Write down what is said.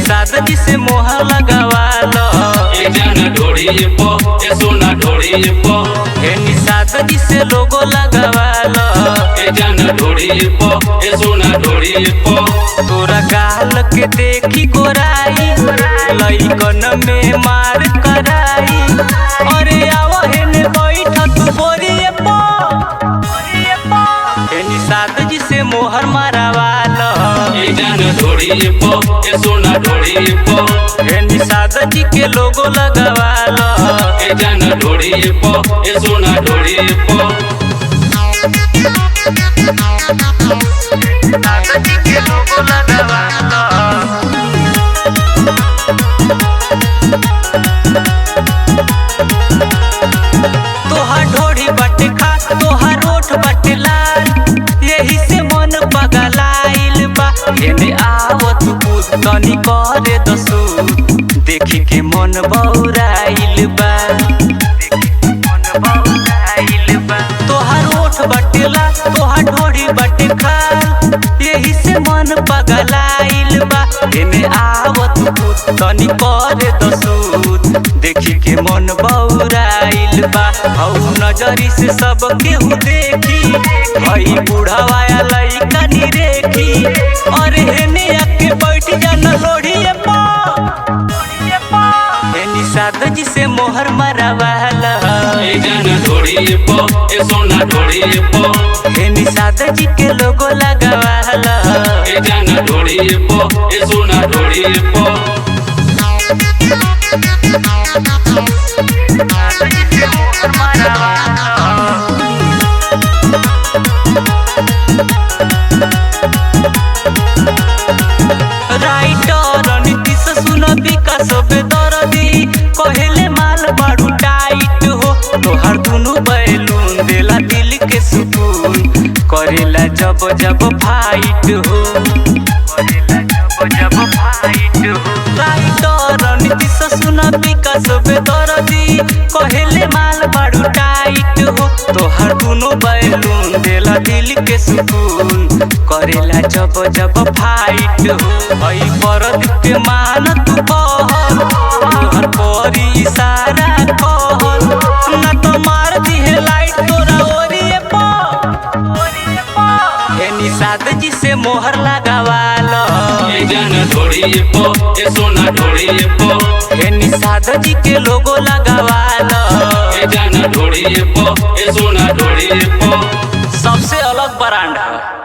सादगी से मोहर लगावालो ए जाना ढोड़ी पो ए सोना ढोड़ी पो एनी सादगी से लोगो लगावालो ए जाना ढोड़ी पो ए सोना ढोड़ी पो तोरा गाल के देखी गोराई लइकन में मार कराई अरे आवा हेने बैठ तू बोरिए पो एनी सादगी से मोहर मारावालो ए जाना ढोड़ी पो ए सोना ढोड़ी पो एनी सादगी के लोगो लगावालो ए जाना ढोड़ी पो ए सोना ढोड़ी पो सादगी के लोगो लगावालो तोहार ढोड़ी बाटे खास तोहार ओठ बाटे लाल यही से मन पगलाइल बा एने आवत पूछ तनी करे दसू देखी के मन बौराइल बा तोहार ओठ बाटे लाल तोहार ढोड़ी बाटे खाल यही से मन पगलाइल बा एने आवत पूछ तनी करे दसू देखी के मन बौराइल बा हौ नजरी से सब केहू देखी हई बुढ़ावा लइका नी रेखी और हेने आके बैठ जाना लोढ़िए पा एनी सादगी से मोहर मरावाला ए जाना ढोड़ी पो ए सोना ढोड़ी पो एनी सादगी के लोगो लगावाला ए जाना ढोड़ी पो ए सोना ढोड़ी पो सादगी से मोहर मरावाला राइटर नीतीश सुन विकास बेदर्दी कहले माल बारू टाइट हो तोहर दुनु बैलून देला दिल के सुकून करेला जब जब फाइट हो राइटर नीतीश सुन विकास बेदर्दी कहले माल बारू टाइट हो तोहर दुनु बैलून देला दिल के सुकून करेला जब जब फाइट हो हई परद के मान तू कहल तोहर परी इशारा कहल ना तो मार दिहे लाइट तोरा ओरिए पा एनी सादगी से मोहर लगावालो ए जाना ढोड़ी पो ए सोना ढोड़ी पो एनी सादगी के लोगो लगावालो ए जाना ढोड़ी पो ए सोना ढोड़ी पो सबसे अलग ब्रांड है।